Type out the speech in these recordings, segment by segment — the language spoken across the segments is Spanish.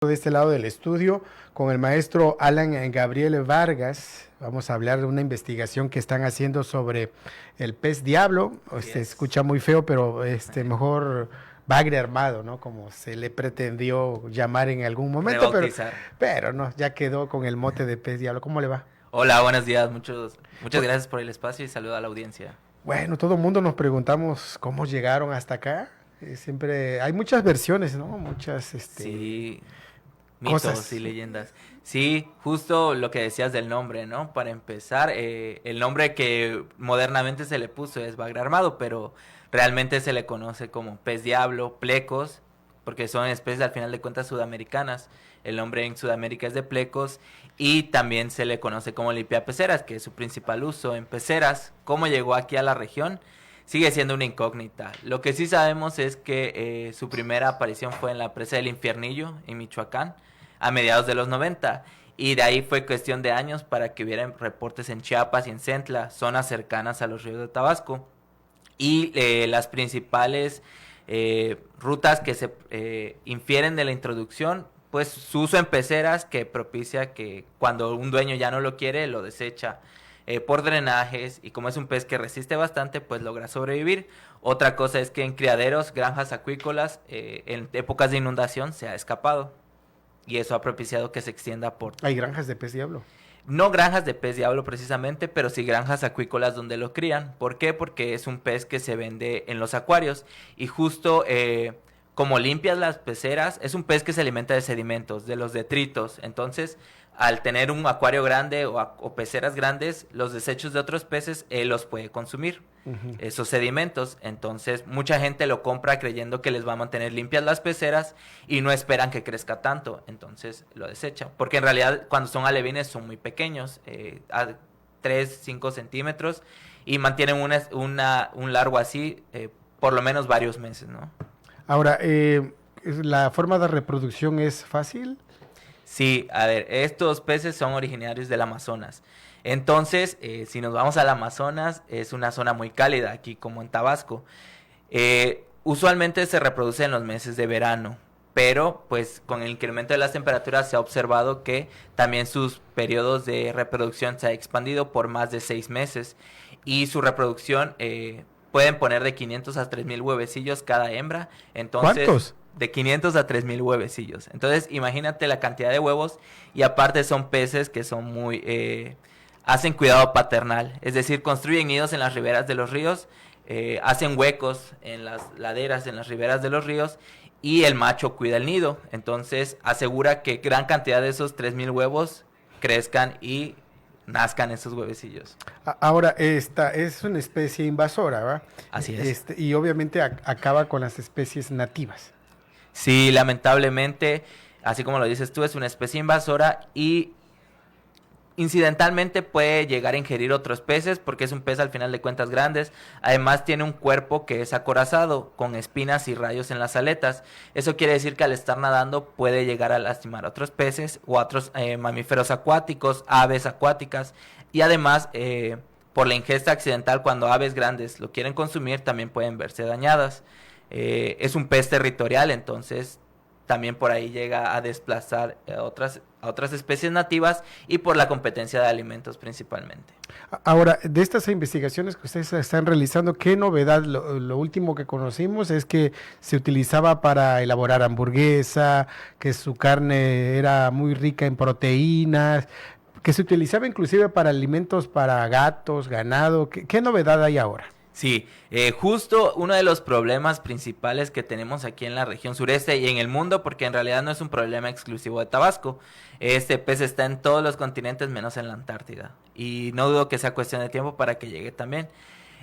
De este lado del estudio con el maestro Alan Gabriel Vargas. Vamos a hablar de una investigación que están haciendo sobre el pez diablo. Escucha muy feo, pero mejor bagre armado, ¿no? Como se le pretendió llamar en algún momento, pero no, ya quedó con el mote de pez diablo. ¿Cómo le va? Hola, buenos días. Muchas gracias por el espacio y saludo a la audiencia. Bueno, todo el mundo nos preguntamos cómo llegaron hasta acá. Siempre hay muchas versiones, ¿no? Muchas, sí, cosas. mitos y leyendas. Sí, justo lo que decías del nombre, ¿no? Para empezar, el nombre que modernamente se le puso es bagre armado, pero realmente se le conoce como pez diablo, plecos, porque son especies al final de cuentas sudamericanas. El nombre en Sudamérica es de plecos y también se le conoce como lipia peceras, que es su principal uso en peceras. ¿Cómo llegó aquí a la región? Sigue siendo una incógnita. Lo que sí sabemos es que su primera aparición fue en la presa del Infiernillo, en Michoacán, a mediados de los 90. Y de ahí fue cuestión de años para que hubiera reportes en Chiapas y en Centla, zonas cercanas a los ríos de Tabasco. Y las principales rutas que se infieren de la introducción, pues su uso en peceras, que propicia que cuando un dueño ya no lo quiere, lo desecha por drenajes, y como es un pez que resiste bastante, pues logra sobrevivir. Otra cosa es que en criaderos, granjas acuícolas, en épocas de inundación se ha escapado, y eso ha propiciado que se extienda por... ¿Hay granjas de pez diablo? No granjas de pez diablo precisamente, pero sí granjas acuícolas donde lo crían. ¿Por qué? Porque es un pez que se vende en los acuarios, y justo como limpias las peceras, es un pez que se alimenta de sedimentos, de los detritos. Entonces, al tener un acuario grande o peceras grandes, los desechos de otros peces los puede consumir, esos sedimentos. Entonces, mucha gente lo compra creyendo que les va a mantener limpias las peceras y no esperan que crezca tanto. Entonces, lo desechan. Porque en realidad, cuando son alevines, son muy pequeños, a 3, 5 centímetros, y mantienen un largo así por lo menos varios meses, ¿no? Ahora, ¿la forma de reproducción es fácil? Sí, a ver, estos peces son originarios del Amazonas. Entonces, si nos vamos al Amazonas, es una zona muy cálida, aquí como en Tabasco. Usualmente se reproduce en los meses de verano, pero pues con el incremento de las temperaturas se ha observado que también sus periodos de reproducción se ha expandido por más de 6 meses, y su reproducción pueden poner de 500 a 3000 huevecillos cada hembra. Entonces, ¿cuántos? De 500 a 3000 huevecillos. Entonces, imagínate la cantidad de huevos, y aparte son peces que son muy... hacen cuidado paternal, es decir, construyen nidos en las riberas de los ríos, hacen huecos en las laderas, en las riberas de los ríos, y el macho cuida el nido. Entonces, asegura que gran cantidad de esos 3000 huevos crezcan y nazcan esos huevecillos. Ahora, esta es una especie invasora, ¿va? Así es. Y obviamente acaba con las especies nativas. Sí, lamentablemente, así como lo dices tú, es una especie invasora y incidentalmente puede llegar a ingerir otros peces porque es un pez al final de cuentas grandes. Además tiene un cuerpo que es acorazado, con espinas y rayos en las aletas. Eso quiere decir que al estar nadando puede llegar a lastimar a otros peces o a otros mamíferos acuáticos, aves acuáticas. Y además, por la ingesta accidental, cuando aves grandes lo quieren consumir, también pueden verse dañadas. Es un pez territorial, entonces también por ahí llega a desplazar a otras especies nativas, y por la competencia de alimentos principalmente. Ahora, de estas investigaciones que ustedes están realizando, ¿qué novedad? Lo último que conocimos es que se utilizaba para elaborar hamburguesa, que su carne era muy rica en proteínas, que se utilizaba inclusive para alimentos para gatos, ganado. ¿Qué novedad hay ahora? Sí, justo uno de los problemas principales que tenemos aquí en la región sureste y en el mundo, porque en realidad no es un problema exclusivo de Tabasco. Este pez está en todos los continentes menos en la Antártida, y no dudo que sea cuestión de tiempo para que llegue también.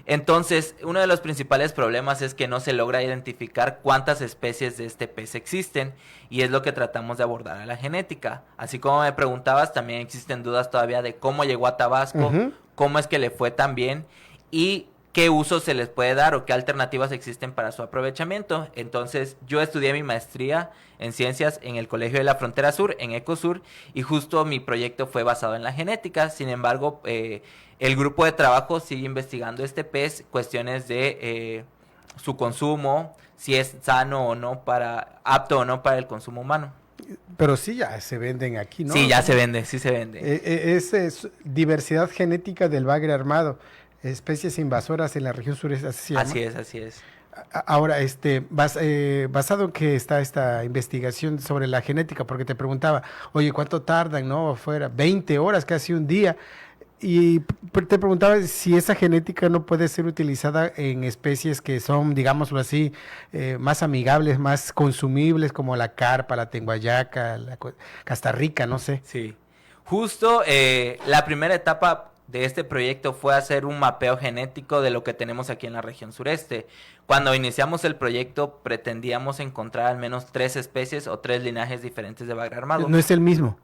Entonces, uno de los principales problemas es que no se logra identificar cuántas especies de este pez existen, y es lo que tratamos de abordar a la genética. Así como me preguntabas, también existen dudas todavía de cómo llegó a Tabasco, cómo es que le fue tan bien, y qué uso se les puede dar o qué alternativas existen para su aprovechamiento. Entonces, yo estudié mi maestría en ciencias en el Colegio de la Frontera Sur, en Ecosur, y justo mi proyecto fue basado en la genética. Sin embargo, el grupo de trabajo sigue investigando este pez, cuestiones de su consumo, si es sano o no, apto o no para el consumo humano. Pero sí ya se venden aquí, ¿no? Sí, ya se vende, sí se vende. Es diversidad genética del bagre armado, especies invasoras en la región sureste, así se llama. Así es, así es. Ahora, basado en que está esta investigación sobre la genética, porque te preguntaba, oye, ¿cuánto tardan, no? Fuera 20 horas, casi un día. Y te preguntaba si esa genética no puede ser utilizada en especies que son, digámoslo así, más amigables, más consumibles, como la carpa, la tenguayaca, castarrica, no sé. Sí. Justo la primera etapa de este proyecto fue hacer un mapeo genético de lo que tenemos aquí en la región sureste. Cuando iniciamos el proyecto pretendíamos encontrar al menos 3 especies o 3 linajes diferentes de bagre armado. No es el mismo.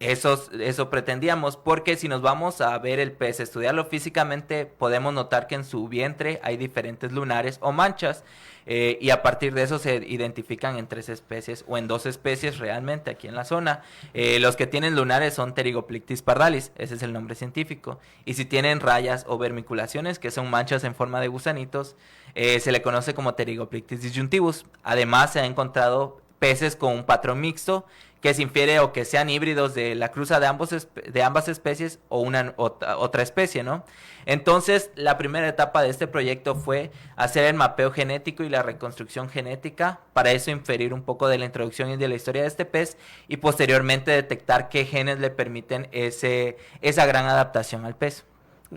Eso pretendíamos, porque si nos vamos a ver el pez, estudiarlo físicamente, podemos notar que en su vientre hay diferentes lunares o manchas, y a partir de eso se identifican en 3 especies o en 2 especies realmente aquí en la zona. Los que tienen lunares son Pterygoplictis pardalis, ese es el nombre científico, y si tienen rayas o vermiculaciones, que son manchas en forma de gusanitos, se le conoce como Pterygoplictis disjunctivus. Además se han encontrado peces con un patrón mixto, que se infiere o que sean híbridos de la cruza de ambas especies o otra especie, ¿no? Entonces, la primera etapa de este proyecto fue hacer el mapeo genético y la reconstrucción genética, para eso inferir un poco de la introducción y de la historia de este pez, y posteriormente detectar qué genes le permiten esa gran adaptación al pez.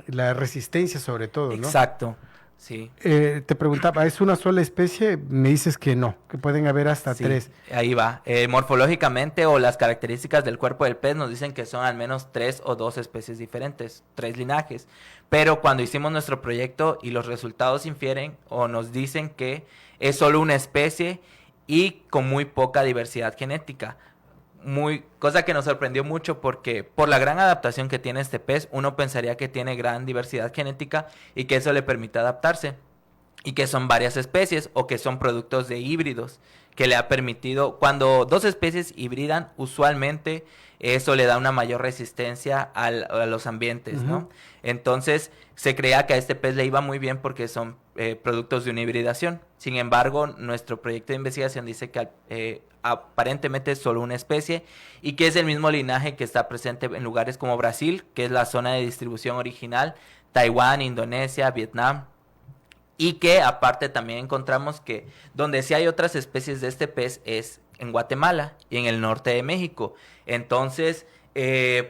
La resistencia sobre todo, ¿no? Exacto. Sí. Te preguntaba, ¿es una sola especie? Me dices que no, que pueden haber hasta 3. Ahí va. Morfológicamente o las características del cuerpo del pez nos dicen que son al menos 3 o 2 especies diferentes, 3 linajes. Pero cuando hicimos nuestro proyecto y los resultados infieren o nos dicen que es solo una especie y con muy poca diversidad genética. Cosa que nos sorprendió mucho, porque por la gran adaptación que tiene este pez, uno pensaría que tiene gran diversidad genética y que eso le permite adaptarse, y que son varias especies o que son productos de híbridos, que le ha permitido, cuando 2 especies hibridan, usualmente eso le da una mayor resistencia a los ambientes, ¿no? Entonces se creía que a este pez le iba muy bien porque son productos de una hibridación. Sin embargo, nuestro proyecto de investigación dice que aparentemente es solo una especie, y que es el mismo linaje que está presente en lugares como Brasil, que es la zona de distribución original, Taiwán, Indonesia, Vietnam, y que aparte también encontramos que donde sí hay otras especies de este pez es en Guatemala y en el norte de México. Entonces,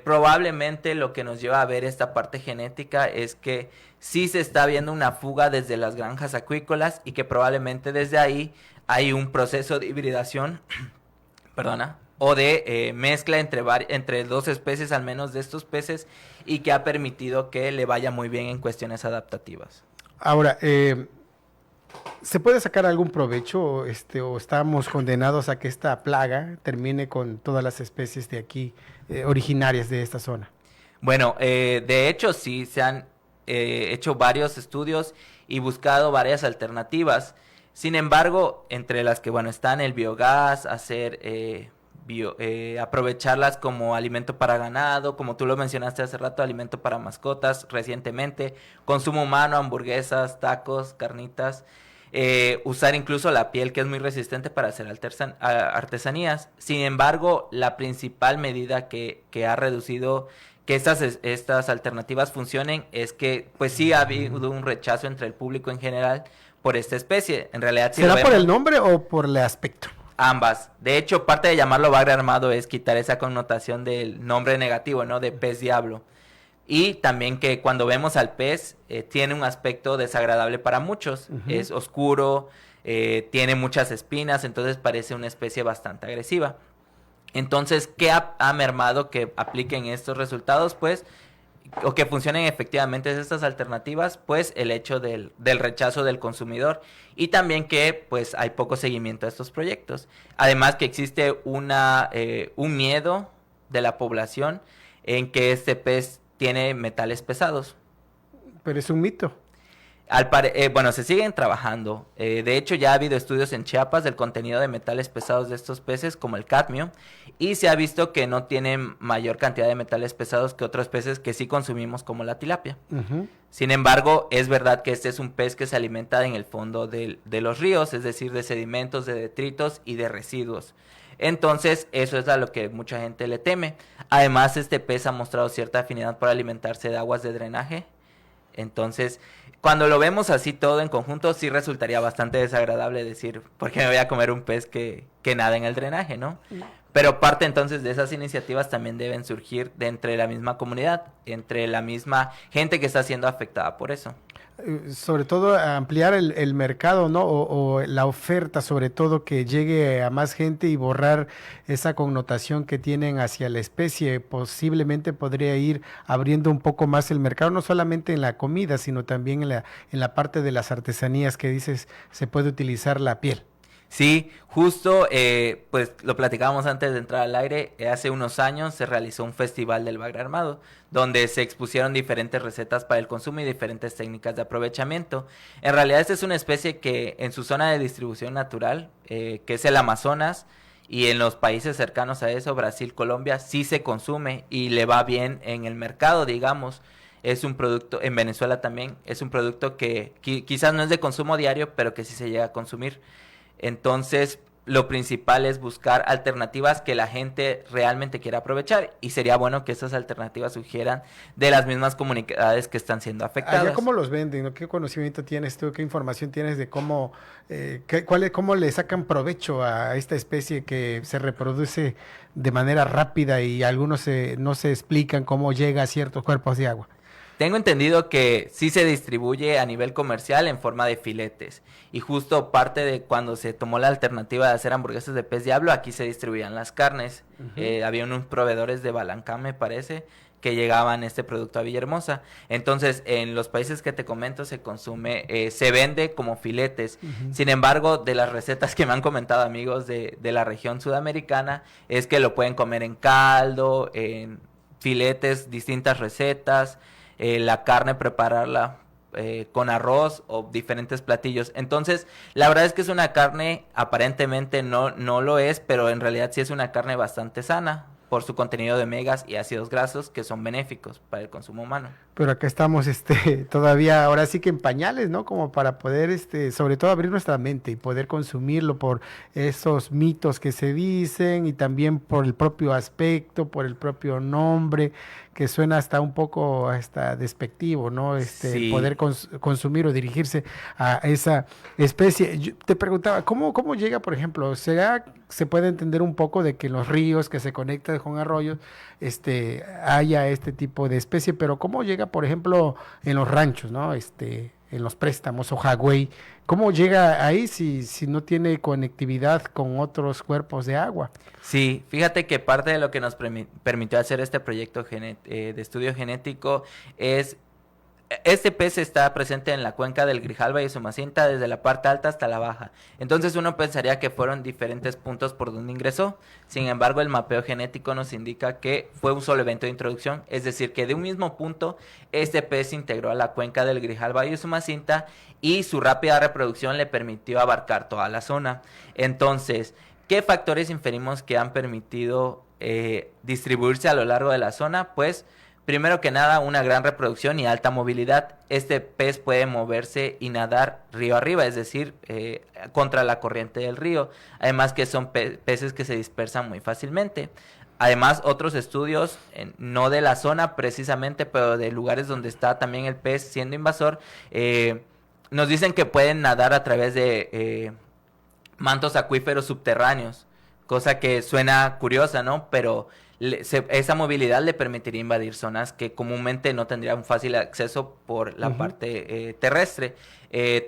probablemente lo que nos lleva a ver esta parte genética es que sí se está viendo una fuga desde las granjas acuícolas, y que probablemente desde ahí hay un proceso de hibridación, perdona, o de mezcla entre 2 especies al menos de estos peces, y que ha permitido que le vaya muy bien en cuestiones adaptativas. Ahora, ¿se puede sacar algún provecho o estamos condenados a que esta plaga termine con todas las especies de aquí originarias de esta zona? Bueno, de hecho sí, se han hecho varios estudios y buscado varias alternativas. Sin embargo, entre las que, bueno, están el biogás, hacer aprovecharlas como alimento para ganado, como tú lo mencionaste hace rato, alimento para mascotas recientemente, consumo humano, hamburguesas, tacos, carnitas, usar incluso la piel, que es muy resistente, para hacer artesanías. Sin embargo, la principal medida que ha reducido que estas alternativas funcionen es que pues sí ha habido un rechazo entre el público en general por esta especie. En realidad, ¿será por el nombre o por el aspecto? Ambas. De hecho, parte de llamarlo bagre armado es quitar esa connotación del nombre negativo, ¿no? De pez diablo. Y también que cuando vemos al pez, tiene un aspecto desagradable para muchos. Es oscuro, tiene muchas espinas, entonces parece una especie bastante agresiva. Entonces, ¿qué ha mermado que apliquen estos resultados? Pues, o que funcionen efectivamente estas alternativas, pues el hecho del rechazo del consumidor, y también que pues hay poco seguimiento a estos proyectos. Además que existe un miedo de la población en que este pez tiene metales pesados. Pero es un mito. Bueno, se siguen trabajando. De hecho, ya ha habido estudios en Chiapas del contenido de metales pesados de estos peces, como el cadmio, y se ha visto que no tienen mayor cantidad de metales pesados que otros peces que sí consumimos, como la tilapia. Sin embargo, es verdad que este es un pez que se alimenta en el fondo de los ríos, es decir, de sedimentos, de detritos y de residuos. Entonces, eso es a lo que mucha gente le teme. Además, este pez ha mostrado cierta afinidad por alimentarse de aguas de drenaje. Entonces, cuando lo vemos así todo en conjunto, sí resultaría bastante desagradable decir, ¿por qué me voy a comer un pez que nada en el drenaje, no? Pero parte entonces de esas iniciativas también deben surgir de entre la misma comunidad, entre la misma gente que está siendo afectada por eso. Sobre todo ampliar el mercado, ¿no? O la oferta, sobre todo que llegue a más gente y borrar esa connotación que tienen hacia la especie. Posiblemente podría ir abriendo un poco más el mercado, no solamente en la comida, sino también en la parte de las artesanías que dices, se puede utilizar la piel. Sí, justo, pues lo platicábamos antes de entrar al aire, hace unos años se realizó un festival del bagre armado, donde se expusieron diferentes recetas para el consumo y diferentes técnicas de aprovechamiento. En realidad esta es una especie que en su zona de distribución natural, que es el Amazonas, y en los países cercanos a eso, Brasil, Colombia, sí se consume y le va bien en el mercado, digamos. Es un producto, en Venezuela también, es un producto que quizás no es de consumo diario, pero que sí se llega a consumir. Entonces, lo principal es buscar alternativas que la gente realmente quiera aprovechar y sería bueno que esas alternativas surgieran de las mismas comunidades que están siendo afectadas. Allá, ¿cómo los venden? ¿No? ¿Qué conocimiento tienes tú? ¿Qué información tienes de cómo, cómo le sacan provecho a esta especie que se reproduce de manera rápida y algunos no se explican cómo llega a ciertos cuerpos de agua? Tengo entendido que sí se distribuye a nivel comercial en forma de filetes. Y justo parte de cuando se tomó la alternativa de hacer hamburguesas de pez diablo, aquí se distribuían las carnes. Había unos proveedores de Balancán, me parece, que llegaban este producto a Villahermosa. Entonces, en los países que te comento se consume, se vende como filetes. Sin embargo, de las recetas que me han comentado amigos de la región sudamericana, es que lo pueden comer en caldo, en filetes, distintas recetas. La carne prepararla con arroz o diferentes platillos. Entonces, la verdad es que es una carne, aparentemente no lo es, pero en realidad sí es una carne bastante sana por su contenido de omegas y ácidos grasos que son benéficos para el consumo humano. Pero acá estamos todavía, ahora sí que en pañales, ¿no? Como para poder, sobre todo abrir nuestra mente y poder consumirlo por esos mitos que se dicen y también por el propio aspecto, por el propio nombre, que suena hasta un poco hasta despectivo, ¿no? Sí. Poder consumir o dirigirse a esa especie. Yo te preguntaba, ¿cómo llega, por ejemplo? Se puede entender un poco de que en los ríos que se conectan con arroyos, haya este tipo de especie, pero ¿cómo llega, por ejemplo, en los ranchos, ¿no? En los préstamos o jagüey? ¿Cómo llega ahí si no tiene conectividad con otros cuerpos de agua? Sí, fíjate que parte de lo que nos permitió hacer este proyecto de estudio genético es... Este pez está presente en la cuenca del Grijalva y Usumacinta desde la parte alta hasta la baja. Entonces uno pensaría que fueron diferentes puntos por donde ingresó. Sin embargo, el mapeo genético nos indica que fue un solo evento de introducción. Es decir, que de un mismo punto, este pez se integró a la cuenca del Grijalva y Usumacinta y su rápida reproducción le permitió abarcar toda la zona. Entonces, ¿qué factores inferimos que han permitido distribuirse a lo largo de la zona? Pues... primero que nada, una gran reproducción y alta movilidad. Este pez puede moverse y nadar río arriba, es decir, contra la corriente del río. Además que son peces que se dispersan muy fácilmente. Además, otros estudios, no de la zona precisamente, pero de lugares donde está también el pez siendo invasor, nos dicen que pueden nadar a través de mantos acuíferos subterráneos. Cosa que suena curiosa, ¿no? Pero... esa movilidad le permitiría invadir zonas que comúnmente no tendrían un fácil acceso por la parte terrestre.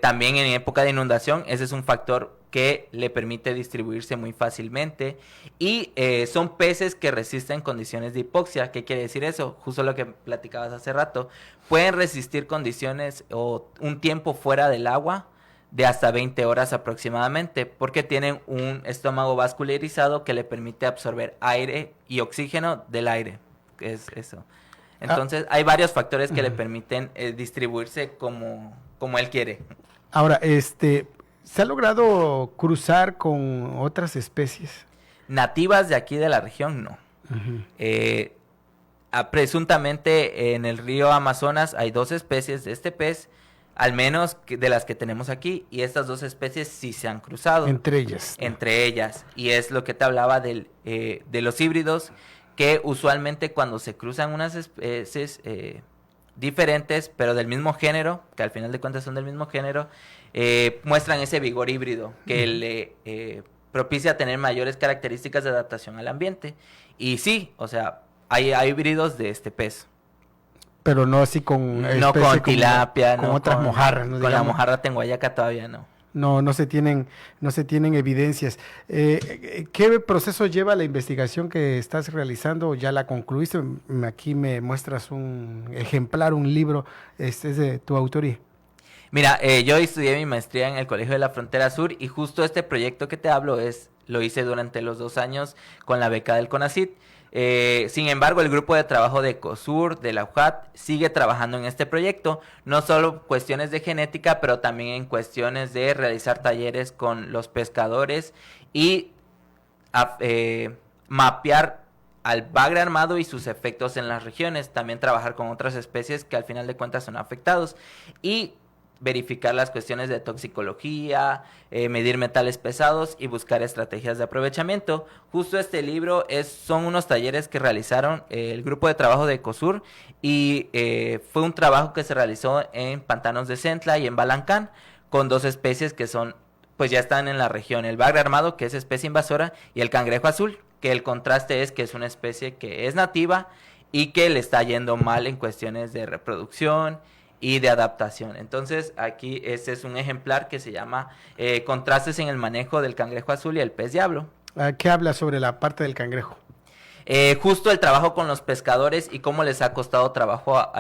También en época de inundación, ese es un factor que le permite distribuirse muy fácilmente. Y son peces que resisten condiciones de hipoxia. ¿Qué quiere decir eso? Justo lo que platicabas hace rato. Pueden resistir condiciones o un tiempo fuera del agua de hasta 20 horas aproximadamente, porque tienen un estómago vascularizado que le permite absorber aire y oxígeno del aire, que es eso. Entonces, hay varios factores que le permiten distribuirse como él quiere. Ahora, ¿se ha logrado cruzar con otras especies? Nativas de aquí de la región, no. Presuntamente en el río Amazonas hay 2 especies de este pez. al menos de las que tenemos aquí, y estas dos especies sí se han cruzado. Entre ellas. Entre ellas, y es lo que te hablaba de los híbridos, que usualmente cuando se cruzan unas especies diferentes, pero del mismo género, que al final de cuentas son del mismo género, muestran ese vigor híbrido que le propicia tener mayores características de adaptación al ambiente. Y sí, o sea, hay híbridos de este pez. Pero no así con no con tilapia, con no otras mojarras, ¿no? Con la mojarra tenguayaca todavía no. No se tienen evidencias. ¿Qué proceso lleva la investigación que estás realizando? ¿Ya la concluiste? Aquí me muestras un ejemplar, un libro, es de tu autoría. Mira, yo estudié mi maestría en el Colegio de la Frontera Sur y justo este proyecto que te hablo lo hice durante los 2 años con la beca del CONACYT. Sin embargo, el grupo de trabajo de COSUR, de la UJAT, sigue trabajando en este proyecto, no solo cuestiones de genética, pero también en cuestiones de realizar talleres con los pescadores y mapear al bagre armado y sus efectos en las regiones, también trabajar con otras especies que al final de cuentas son afectados y verificar las cuestiones de toxicología, medir metales pesados y buscar estrategias de aprovechamiento. Justo este libro son unos talleres que realizaron el grupo de trabajo de COSUR y fue un trabajo que se realizó en Pantanos de Centla y en Balancán con 2 especies que pues ya están en la región, el bagre armado, que es especie invasora, y el cangrejo azul, que el contraste es que es una especie que es nativa y que le está yendo mal en cuestiones de reproducción y de adaptación. Entonces aquí este es un ejemplar que se llama Contrastes en el manejo del cangrejo azul y el pez diablo. ¿Qué habla sobre la parte del cangrejo? Justo el trabajo con los pescadores y cómo les ha costado trabajo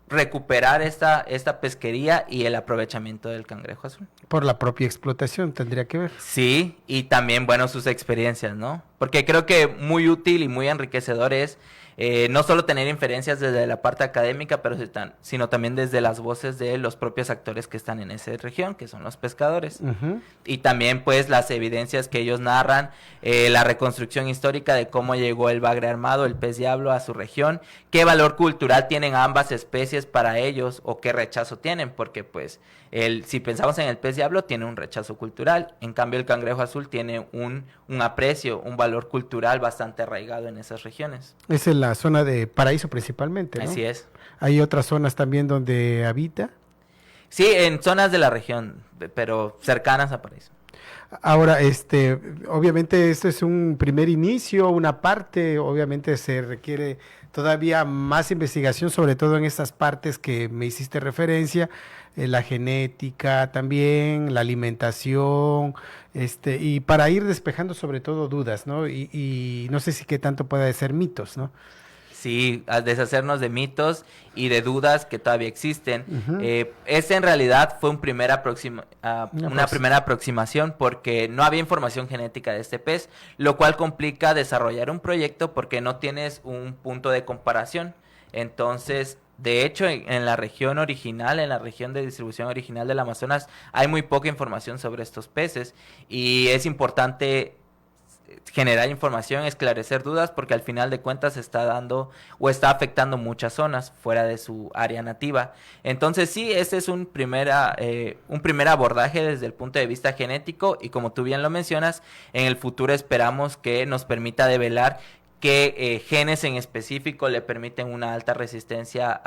recuperar esta pesquería y el aprovechamiento del cangrejo azul. Por la propia explotación tendría que ver. Sí, y también, bueno, sus experiencias, ¿no? Porque creo que muy útil y muy enriquecedor es no solo tener inferencias desde la parte académica, sino también desde las voces de los propios actores que están en esa región, que son los pescadores. Uh-huh. Y también, pues, las evidencias que ellos narran, la reconstrucción histórica de cómo llegó el bagre armado, el pez diablo a su región, qué valor cultural tienen ambas especies para ellos o qué rechazo tienen, porque, pues, si pensamos en el pez diablo, tiene un rechazo cultural. En cambio, el cangrejo azul tiene un aprecio, un valor cultural bastante arraigado en esas regiones. Es en la zona de Paraíso principalmente, ¿no? Así es. ¿Hay otras zonas también donde habita? Sí, en zonas de la región, pero cercanas a Paraíso. Ahora, obviamente esto es un primer inicio, una parte, obviamente se requiere todavía más investigación, sobre todo en estas partes que me hiciste referencia, la genética también, la alimentación, y para ir despejando sobre todo dudas, ¿no? Y no sé si qué tanto puede ser mitos, ¿no? Sí, a deshacernos de mitos y de dudas que todavía existen. Uh-huh. Esta en realidad fue una primera aproximación porque no había información genética de este pez, lo cual complica desarrollar un proyecto porque no tienes un punto de comparación. Entonces, de hecho, en la región original, en la región de distribución original del Amazonas, hay muy poca información sobre estos peces y es importante generar información, esclarecer dudas, porque al final de cuentas está dando o está afectando muchas zonas fuera de su área nativa. Entonces sí, este es un primer abordaje desde el punto de vista genético y como tú bien lo mencionas, en el futuro esperamos que nos permita develar qué genes en específico le permiten una alta resistencia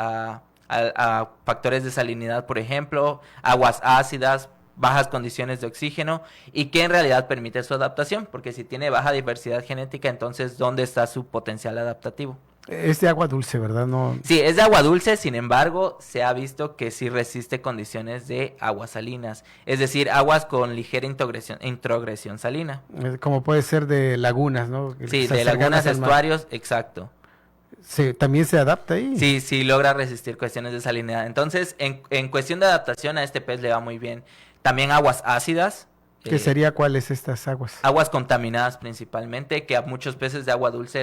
a factores de salinidad, por ejemplo, aguas ácidas, bajas condiciones de oxígeno y que en realidad permite su adaptación, porque si tiene baja diversidad genética, entonces ¿dónde está su potencial adaptativo? Es de agua dulce, ¿verdad? No. Sí, es de agua dulce, sin embargo, se ha visto que sí resiste condiciones de aguas salinas, es decir, aguas con ligera introgresión salina. Como puede ser de lagunas, ¿no? Sí, de lagunas, estuarios, exacto. Sí, ¿también se adapta ahí? Sí, sí logra resistir cuestiones de salinidad. Entonces, en cuestión de adaptación a este pez le va muy bien. También aguas ácidas. ¿Qué sería cuáles estas aguas? Aguas contaminadas principalmente, que a muchos peces de agua dulce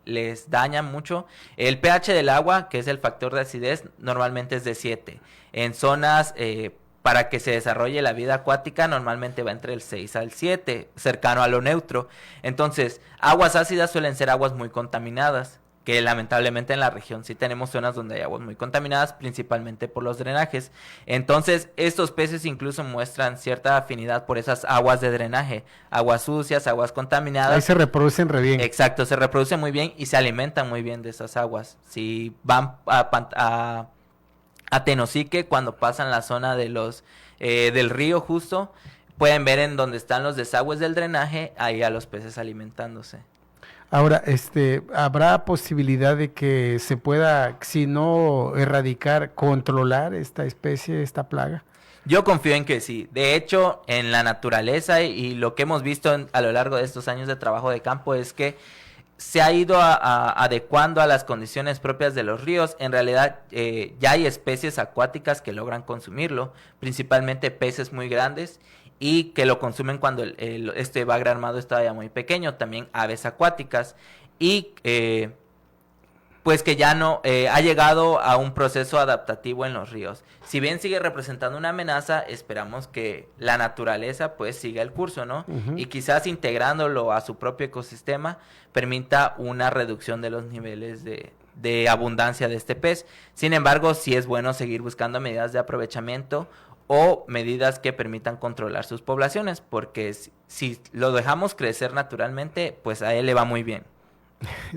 les dañan mucho. El pH del agua, que es el factor de acidez, normalmente es de 7. En zonas para que se desarrolle la vida acuática, normalmente va entre el 6 al 7, cercano a lo neutro. Entonces, aguas ácidas suelen ser aguas muy contaminadas, que lamentablemente en la región sí tenemos zonas donde hay aguas muy contaminadas, principalmente por los drenajes. Entonces, estos peces incluso muestran cierta afinidad por esas aguas de drenaje, aguas sucias, aguas contaminadas. Ahí se reproducen re bien. Exacto, se reproducen muy bien y se alimentan muy bien de esas aguas. Si van a Tenosique, cuando pasan la zona de los del río justo, pueden ver en donde están los desagües del drenaje, ahí a los peces alimentándose. Ahora, ¿habrá posibilidad de que se pueda, si no erradicar, controlar esta especie, esta plaga? Yo confío en que sí. De hecho, en la naturaleza y lo que hemos visto a lo largo de estos años de trabajo de campo es que se ha ido adecuando a las condiciones propias de los ríos. En realidad, ya hay especies acuáticas que logran consumirlo, principalmente peces muy grandes, y que lo consumen cuando este bagre armado está ya muy pequeño, también aves acuáticas, y pues que ya no ha llegado a un proceso adaptativo en los ríos. Si bien sigue representando una amenaza, esperamos que la naturaleza pues siga el curso, ¿no? Y quizás integrándolo a su propio ecosistema permita una reducción de los niveles de abundancia de este pez. Sin embargo, sí es bueno seguir buscando medidas de aprovechamiento o medidas que permitan controlar sus poblaciones, porque si lo dejamos crecer naturalmente, pues a él le va muy bien.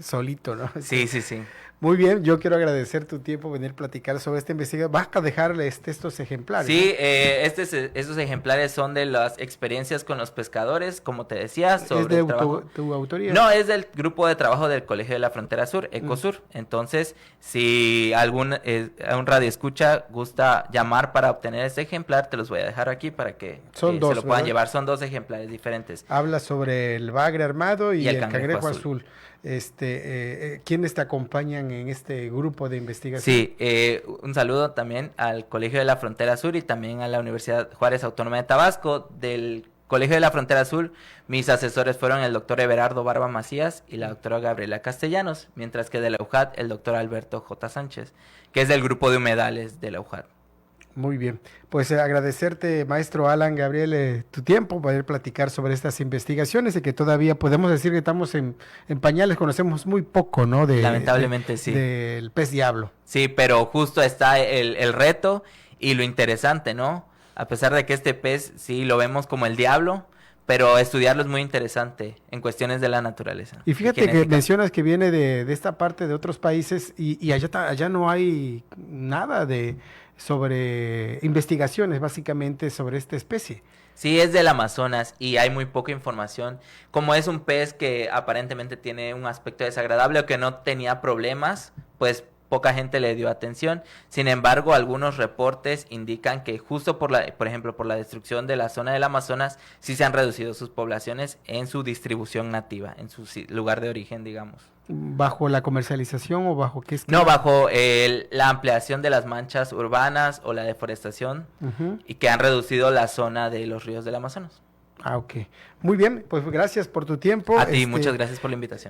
Solito, ¿no? Sí, sí, sí. Muy bien, yo quiero agradecer tu tiempo, venir a platicar sobre esta investigación. Vas a dejarle estos ejemplares. Sí, ¿no? Estos ejemplares son de las experiencias con los pescadores, como te decía, sobre ¿Es de el trabajo. tu autoría? No, es del grupo de trabajo del Colegio de la Frontera Sur, Ecosur. Entonces, si algún radioescucha gusta llamar para obtener este ejemplar, te los voy a dejar aquí para que Son dos, se lo puedan ¿verdad? llevar. Son 2 ejemplares diferentes. Habla sobre el bagre armado y el cangrejo azul. ¿Quiénes te acompañan en este grupo de investigación? Sí, un saludo también al Colegio de la Frontera Sur y también a la Universidad Juárez Autónoma de Tabasco. Del Colegio de la Frontera Sur, mis asesores fueron el doctor Everardo Barba Macías y la doctora Gabriela Castellanos, mientras que de la UJAT el doctor Alberto J. Sánchez, que es del grupo de humedales de la UJAT. Muy bien, pues agradecerte, maestro Alan Gabriel, tu tiempo para poder platicar sobre estas investigaciones y que todavía podemos decir que estamos en pañales, conocemos muy poco, ¿no? Lamentablemente sí. Del pez diablo. Sí, pero justo está el reto y lo interesante, ¿no? A pesar de que este pez sí lo vemos como el diablo, pero estudiarlo es muy interesante en cuestiones de la naturaleza. Y fíjate que mencionas que viene de esta parte de otros países y allá no hay nada sobre investigaciones básicamente sobre esta especie. Sí, es del Amazonas y hay muy poca información. Como es un pez que aparentemente tiene un aspecto desagradable o que no tenía problemas, pues poca gente le dio atención. Sin embargo, algunos reportes indican que justo por ejemplo, por la destrucción de la zona del Amazonas, sí se han reducido sus poblaciones en su distribución nativa, en su lugar de origen, digamos. ¿Bajo la comercialización o bajo qué esquema? No, bajo la ampliación de las manchas urbanas o la deforestación y que han reducido la zona de los ríos del Amazonas. Ah, ok. Muy bien, pues gracias por tu tiempo. A ti, muchas gracias por la invitación.